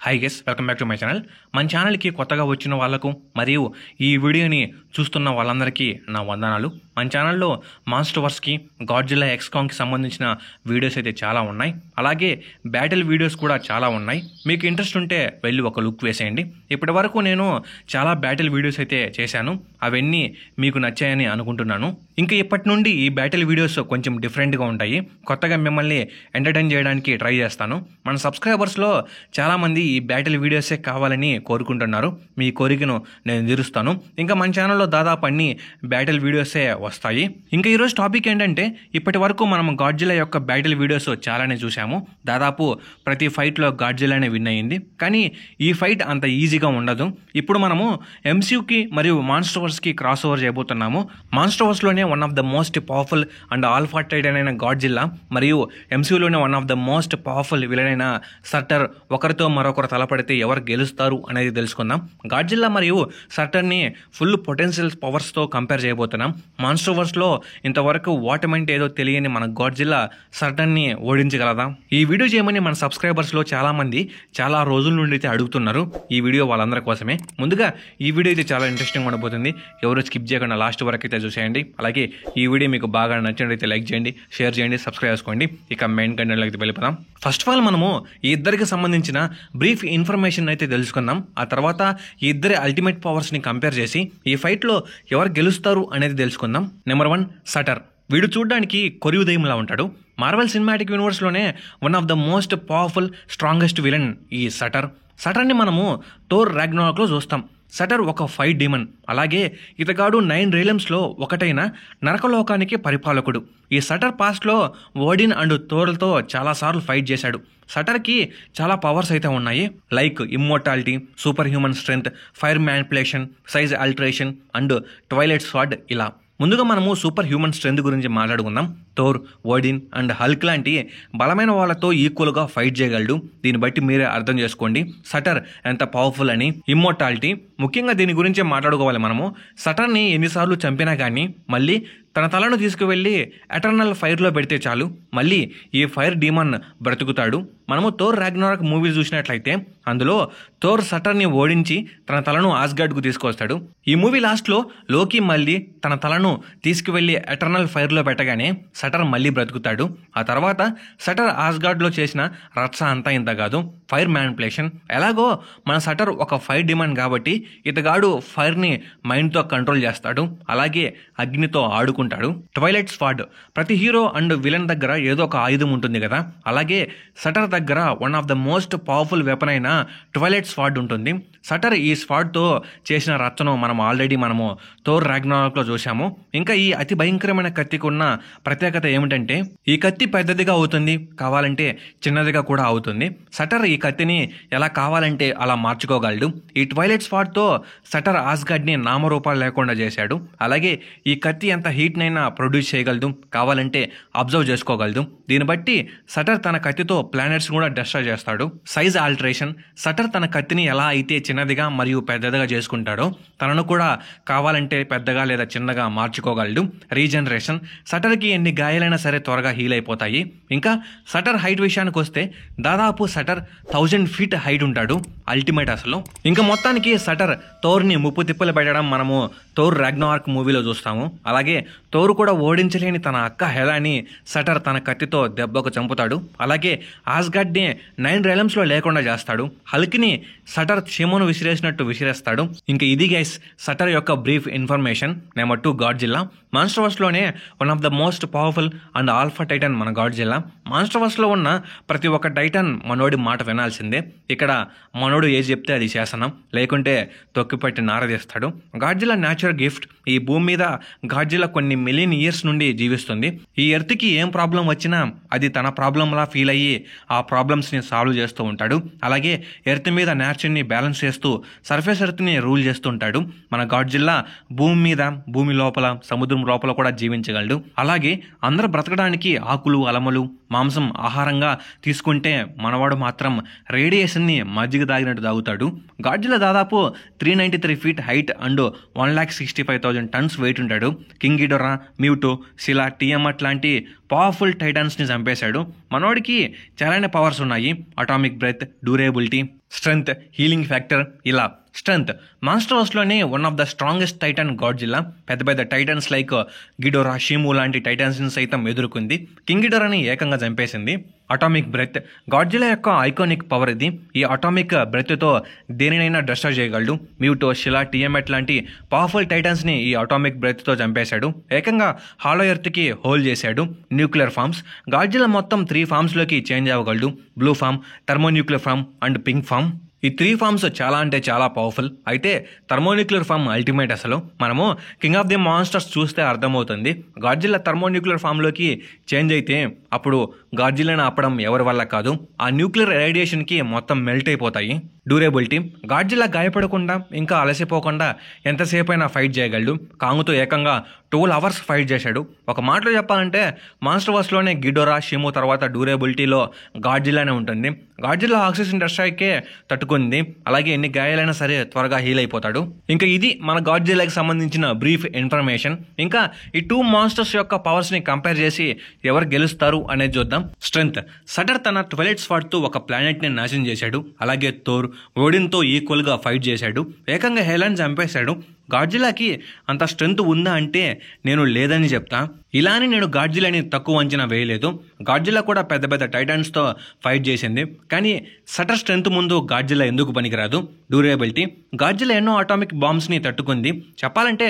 Hi guess welcome back to my channel. మన ఛానల్కి కొత్తగా వచ్చిన వాళ్ళకు మరియు ఈ వీడియోని చూస్తున్న వాళ్ళందరికీ నా వందనాలు. మన ఛానల్లో మాన్స్టర్వర్స్కి, గాడ్జిల్లా ఎక్స్కాంగ్కి సంబంధించిన వీడియోస్ అయితే చాలా ఉన్నాయి. అలాగే బ్యాటిల్ వీడియోస్ కూడా చాలా ఉన్నాయి. మీకు ఇంట్రెస్ట్ ఉంటే వెళ్ళి ఒక లుక్ వేసేయండి. ఇప్పటి వరకు నేను చాలా బ్యాటిల్ వీడియోస్ అయితే చేశాను. అవన్నీ మీకు నచ్చాయని అనుకుంటున్నాను. ఇంకా ఇప్పటి నుండి ఈ బ్యాటిల్ వీడియోస్ కొంచెం డిఫరెంట్గా ఉంటాయి. కొత్తగా మిమ్మల్ని ఎంటర్టైన్ చేయడానికి ట్రై చేస్తాను. మన సబ్స్క్రైబర్స్లో చాలామంది ఈ బ్యాటిల్ వీడియోసే కావాలని కోరుకుంటున్నారు. మీ కోరికను నేను తీరుస్తాను. ఇంకా మన ఛానల్లో దాదాపు అన్ని బ్యాటిల్ వీడియోసే వస్తాయి. ఇంకా ఈరోజు టాపిక్ ఏంటంటే, ఇప్పటి వరకు మనం గాడ్జిల్లా యొక్క బ్యాటిల్ వీడియోస్ చాలానే చూసాము. దాదాపు ప్రతి ఫైట్లో గాడ్జిల్లానే విన్ అయ్యింది. కానీ ఈ ఫైట్ అంత ఈజీగా ఉండదు. ఇప్పుడు మనము ఎంసీయూకి మరియు మాన్స్టర్వర్స్కి క్రాస్ ఓవర్ చేయబోతున్నాము. మాన్స్టర్వర్స్లోనే one of the most powerful and alpha titan అయిన గాడ్జిల్లా మరియు ఎంసీయూలోనే one of the most powerful villain అయిన సర్టర్ ఒకరితో మరొకరు తలపడితే ఎవరు గెలుస్తారు అనేది తెలుసుకుందాం. గాడ్జిల్లా మరియు సర్టర్ని ఫుల్ పొటెన్షియల్ పవర్స్తో కంపేర్ చేయబోతున్నాం. మాన్స్టర్వర్స్లో ఇంతవరకు ఓటమంటే ఏదో తెలియని మన గాడ్జిల్లా సర్టర్ని ఓడించగలదా? ఈ వీడియో చేయమని మన సబ్స్క్రైబర్స్లో చాలామంది చాలా రోజుల నుండి అయితే అడుగుతున్నారు. ఈ వీడియో వాళ్ళందరి కోసమే. ముందుగా ఈ వీడియో అయితే చాలా ఇంట్రెస్టింగ్ ఉండబోతుంది. ఎవరు స్కిప్ చేయకుండా లాస్ట్ వరకు అయితే చూసేయండి. అలాగే ఈ వీడియో మీకు బాగా నచ్చినట్లయితే లైక్ చేయండి, షేర్ చేయండి, సబ్స్క్రైబ్ చేసుకోండి. ఇక మెయిన్ కంటెంట్లోకి అయితే వెళ్ళిపోదాం. ఫస్ట్ ఆఫ్ ఆల్ మనము ఈ ఇద్దరికి సంబంధించిన బ్రీఫ్ ఇన్ఫర్మేషన్ అయితే తెలుసుకుందాం. ఆ తర్వాత ఈ ఇద్దరి అల్టిమేట్ పవర్స్ని కంపేర్ చేసి ఈ ఫైట్లో ఎవరు గెలుస్తారు అనేది తెలుసుకుందాం. Number 1 Surtur. వీడు చూడడానికి కొరియుదయంలా ఉంటాడు. మార్వెల్ సినిమాటిక్ యూనివర్స్లోనే one of the most powerful strongest villain ఈ సటర్. సటర్ని మనము థోర్ రాగ్నరాక్లో చూస్తాం. సటర్ ఒక ఫైట్ డీమన్. అలాగే ఇతగాడు 9 రియల్మ్స్లో ఒకటైన నరకలోకానికి పరిపాలకుడు. ఈ సటర్ పాస్ట్లో ఓడిన్ అండ్ థోర్లతో చాలాసార్లు ఫైట్ చేశాడు. సటర్కి చాలా పవర్స్ అయితే ఉన్నాయి. Like immortality, super human strength, fire manipulation, size alteration and twilight sword. ఇలా ముందుగా మనము సూపర్ హ్యూమన్ స్ట్రెంగ్త్ గురించి మాట్లాడుకుందాం. థోర్, ఓడిన్ అండ్ హల్క్ లాంటి బలమైన వాళ్ళతో ఈక్వల్గా ఫైట్ చేయగలడు. దీన్ని బట్టి మీరే అర్థం చేసుకోండి సటర్ ఎంత పవర్ఫుల్ అని. ఇమ్మోర్టాలిటీ, ముఖ్యంగా దీని గురించే మాట్లాడుకోవాలి మనము. సటర్ని ఎన్నిసార్లు చంపినా కానీ మళ్ళీ తన తలను తీసుకువెళ్ళి ఎటర్నల్ ఫైర్లో పెడితే చాలు, మళ్ళీ ఈ ఫైర్ డీమన్ బ్రతుకుతాడు. మనము థోర్ రాగ్నరాక్ మూవీ చూసినట్లయితే అందులో థోర్ సటర్ని ఓడించి తన తలను ఆస్గార్డ్కు తీసుకొస్తాడు. ఈ మూవీ లాస్ట్లో లోకి మళ్ళీ తన తలను తీసుకువెళ్ళి ఎటర్నల్ ఫైర్లో పెట్టగానే సటర్ మళ్ళీ బ్రతుకుతాడు. ఆ తర్వాత సటర్ ఆస్గార్డ్లో చేసిన రచ్చ అంతా ఇంత కాదు, ఫైర్ మ్యానిపులేషన్. ఎలాగో మన సటర్ ఒక ఫైర్ డిమాండ్ కాబట్టి ఇతగాడు ఫైర్ని మైండ్తో కంట్రోల్ చేస్తాడు. అలాగే అగ్నితో ఆడుకుంటాడు. ట్వైలైట్ స్వాడ్. ప్రతి హీరో అండ్ విలన్ దగ్గర ఏదో ఒక ఆయుధం ఉంటుంది కదా, అలాగే సటర్ దగ్గర one of the most powerful weapon అయిన ట్వైలైట్ స్వాడ్ ఉంటుంది. సటర్ ఈ స్వాడ్తో చేసిన రచ్చను మనము థోర్ రాగ్నరాక్లో చూసాము. ఇంకా ఈ అతి భయంకరమైన కత్తికి ఉన్న ప్రత్యేకత ఏమిటంటే ఈ కత్తి పెద్దదిగా అవుతుంది, కావాలంటే చిన్నదిగా కూడా అవుతుంది. సటర్ ఈ కత్తిని ఎలా కావాలంటే అలా మార్చుకోగలడు. ఈ ట్వైలైట్ స్వాడ్తో సటర్ ఆస్గార్డ్ని నామరూపాలు లేకుండా చేశాడు. అలాగే ఈ కత్తి ఎంత హీట్నైనా ప్రొడ్యూస్ చేయగలదు, కావాలంటే అబ్జర్వ్ చేసుకోగలదు. దీన్ని బట్టి సటర్ తన కత్తితో ప్లానెట్స్ కూడా డెస్ట్రాయ్ చేస్తాడు. Size alteration. సటర్ తన కత్తిని ఎలా అయితే చిన్నదిగా మరియు పెద్దదిగా చేసుకుంటాడో తనను కూడా కావాలంటే పెద్దగా లేదా చిన్నగా మార్చుకోగలడు. రీజనరేషన్. సటర్కి ఎన్ని గాయాలైనా సరే త్వరగా హీల్ అయిపోతాయి. ఇంకా సటర్ హైట్ విషయానికి వస్తే దాదాపు సటర్ 1000 feet హైట్ ఉంటాడు. అల్టిమేట్ అసలు. ఇంకా మొత్తానికి సటర్ థోర్ని ముప్పు తిప్పలు పెట్టడం మనము థోర్ రాగ్నరాక్ మూవీలో చూస్తాము. అలాగే థోర్ కూడా ఓడించలేని తన అక్క హెలాని సటర్ తన కత్తితో దెబ్బకు చంపుతాడు. అలాగే ఆస్గార్డ్ని 9 realmsలో లేకుండా చేస్తాడు. హల్క్ని సటర్ చీమను విసిరేసినట్టు విసిరేస్తాడు. ఇంకా ఇది గైస్ సటర్ యొక్క బ్రీఫ్ ఇన్ఫర్మేషన్. Number 2 Godzilla. మాన్స్టర్వర్స్లోనే one of the most powerful and alpha titan మన గాడ్జిల్లా. మాన్స్టర్వర్స్లో ఉన్న ప్రతి ఒక్క టైటన్ మనోడి మాట వినాల్సిందే. ఇక్కడ మనోడు ఏది చెప్తే అది శాసనం, లేకుంటే తొక్కిపట్టి నారదీస్తాడు. Godzilla natural gift. ఈ భూమి మీద గాడ్జిల్లా కొన్ని మిలియన్ ఇయర్స్ నుండి జీవిస్తుంది. ఈ ఎర్త్కి ఏం ప్రాబ్లం వచ్చినా అది తన ప్రాబ్లంలా ఫీల్ అయ్యి ఆ ప్రాబ్లమ్స్ని సాల్వ్ చేస్తూ ఉంటాడు. అలాగే ఎర్త్ మీద నేచర్ని బ్యాలెన్స్ చేస్తూ సర్ఫేస్ ఎర్త్ని రూల్ చేస్తూ ఉంటాడు. మన గాడ్జిల్లా భూమి మీద, భూమి లోపల, సముద్రం లోపల కూడా జీవించగలడు. అలాగే అందరూ బ్రతకడానికి ఆకులు, అలములు, మాంసం ఆహారంగా తీసుకుంటే మనవాడు మాత్రం రేడియేషన్ని మజ్జిగ తాగినట్టు తాగుతాడు. గాడ్జిల్లా దాదాపు 393 feet height and 1,65,000 tons weight ఉంటాడు. King Ghidorah, Muto, Scylla, Tiamat లాంటి పవర్ఫుల్ టైటన్స్ని చంపేశాడు. మనోడికి చాలానే పవర్స్ ఉన్నాయి. Atomic breath, durability, strength, healing factor ఇలా. స్ట్రెంగ్త్, మాస్టర్ వర్స్లోనే one of the strongest titan Godzilla పెద్ద పెద్ద టైటన్స్ లైక్ గిడోరా, షీము లాంటి టైటన్స్ని సైతం ఎదుర్కొంది. కింగ్ గిడోరాని ఏకంగా చంపేసింది. అటామిక్ బ్రెత్, గాడ్జిల్లా యొక్క ఐకానిక్ పవర్ ఇది. ఈ అటామిక్ బ్రెత్తో దేనినైనా డిస్ట్రాయ్ చేయగలడు. మ్యూటో, షిలా, టియమెట్ లాంటి పవర్ఫుల్ టైటన్స్ని ఈ అటామిక్ బ్రెత్తో చంపేశాడు. ఏకంగా హాలో ఎర్త్కి హోల్ చేశాడు. న్యూక్లియర్ ఫార్మ్స్, గాడ్జిల్లా మొత్తం 3 ఫార్మ్స్లోకి చేంజ్ అవ్వగలడు. Blue form, thermonuclear form and pink form. ఈ 3 ఫార్మ్స్ చాలా అంటే చాలా పవర్ఫుల్. అయితే థర్మోన్యూక్లియర్ ఫార్మ్ అల్టిమేట్. అసలు మనము కింగ్ ఆఫ్ ది మాన్స్టర్స్ చూస్తే అర్థమవుతుంది. గాడ్జిల్లా థర్మోన్యూక్లియర్ ఫామ్లోకి చేంజ్ అయితే అప్పుడు గాడ్జిల్లాని ఆపడం ఎవరి వల్ల కాదు. ఆ న్యూక్లియర్ రేడియేషన్కి మొత్తం మెల్ట్ అయిపోతాయి. డ్యూరబిలిటీ, గాడ్జిల్లా గాయపడకుండా ఇంకా అలసిపోకుండా ఎంతసేపు అయినా ఫైట్ చేయగలడు. కాంగ్తో ఏకంగా 12 అవర్స్ ఫైట్ చేశాడు. ఒక మాటలో చెప్పాలంటే మాస్టర్ వర్స్లోనే గిడోరా, షిము తర్వాత డ్యూరబిలిటీలో గాడ్జిల్లానే ఉంటుంది. గాడ్జిల్లా ఆక్సిజన్ డిస్ట్రాయ్కే తట్టుకుంది. అలాగే ఎన్ని గాయాలైనా సరే త్వరగా హీల్ అయిపోతాడు. ఇంకా ఇది మన గాడ్జిల్లాకి సంబంధించిన బ్రీఫ్ ఇన్ఫర్మేషన్. ఇంకా ఈ 2 మాన్స్టర్స్ యొక్క పవర్స్ని కంపేర్ చేసి ఎవరు గెలుస్తారు అనేది చూద్దాం. స్ట్రెంగ్త్, సటర్ తన 12 స్వాడ్తో ఒక ప్లానెట్ని నాశనం చేశాడు. అలాగే థోర్ ఓడిన్తో ఈక్వల్గా ఫైట్ చేశాడు. ఏకంగా హెలెన్ చంపేశాడు. గాడ్జిల్లాకి అంత స్ట్రెంగ్త్ ఉందా అంటే నేను లేదని చెప్తా. ఇలా అని నేను గాడ్జిల్లాని తక్కువ అంచనా వేయలేదు. గాడ్జిల్లా కూడా పెద్ద పెద్ద టైటన్స్తో ఫైట్ చేసింది. కానీ సటర్ స్ట్రెంగ్త్ ముందు గాడ్జిల్లా ఎందుకు పనికిరాదు? డ్యూరబిలిటీ, గాడ్జిల్లా ఎన్నో అటామిక్ బాంబ్స్ని తట్టుకుంది. చెప్పాలంటే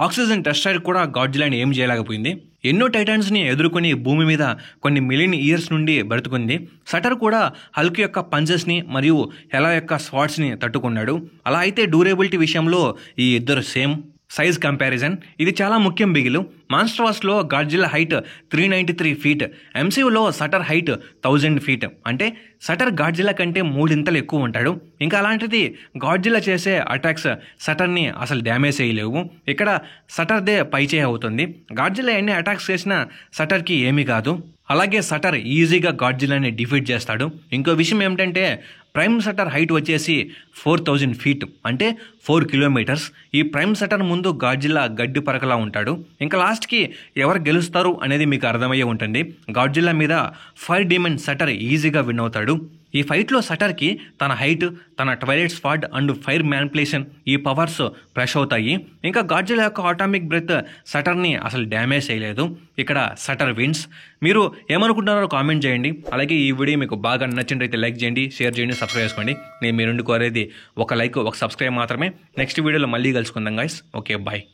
ఆక్సిజన్ టెస్టైర్ కూడా గాడ్జిల్లాని ఏం చేయలేకపోయింది. ఎన్నో టైటన్స్ని ఎదుర్కొని భూమి మీద కొన్ని మిలియన్ ఇయర్స్ నుండి బ్రతుకుంది. సటర్ కూడా హల్క్ యొక్క పంచెస్ని మరియు హెలా యొక్క స్వాట్స్ని తట్టుకున్నాడు. అలా అయితే డ్యూరబిలిటీ విషయంలో ఈ ఇద్దరు సేమ్. సైజ్ కంపారిజన్, ఇది చాలా ముఖ్యం బిగిలు. మాన్స్టర్ వర్స్లో గాడ్జిల్లా హైట్ 393 ఫీట్, ఎంసీయూలో సటర్ హైట్ 1000 ఫీట్. అంటే సటర్ గాడ్జిల్లా కంటే 3 ఇంతలు ఎక్కువ ఉంటాడు. ఇంకా అలాంటిది గాడ్జిల్లా చేసే అటాక్స్ సటర్ని అసలు డ్యామేజ్ చేయలేవు. ఇక్కడ సటర్దే పైచే అవుతుంది. గాడ్జిల్లా ఎన్ని అటాక్స్ చేసినా సటర్కి ఏమీ కాదు. అలాగే సటర్ ఈజీగా గాడ్జిల్లాని డిఫీట్ చేస్తాడు. ఇంకో విషయం ఏమిటంటే ప్రైమ్ సటర్ హైట్ వచ్చేసి 4000 ఫీట్, అంటే 4 కిలోమీటర్స్. ఈ ప్రైమ్ సటర్ ముందు గాడ్జిల్లా గడ్డి పరకలా ఉంటాడు. ఇంకా లాస్ట్కి ఎవరు గెలుస్తారు అనేది మీకు అర్థమయ్యే ఉంటుంది. గాడ్జిల్లా మీద ఫైర్ డీమన్ సటర్ ఈజీగా విన్ అవుతాడు. ఈ ఫైట్లో సటర్కి తన హైట్, తన ట్వైలైట్ స్వాడ్ అండ్ ఫైర్ మ్యానిపులేషన్ ఈ పవర్స్ ఫ్రెష్ అవుతాయి. ఇంకా గాడ్జిల్లా యొక్క అటామిక్ బ్రెత్ సటర్ని అసలు డ్యామేజ్ చేయలేదు. ఇక్కడ సటర్ విన్స్. మీరు ఏమనుకుంటున్నారో కామెంట్ చేయండి. అలాగే ఈ వీడియో మీకు బాగా నచ్చినట్లయితే లైక్ చేయండి, షేర్ చేయండి, సబ్స్క్రైబ్ చేసుకోండి. నేను మీ నుండి కోరేది ఒక లైక్, ఒక సబ్స్క్రైబ్ మాత్రమే. నెక్స్ట్ వీడియోలో మళ్ళీ కలుసుకుందాం గైస్. Okay, bye.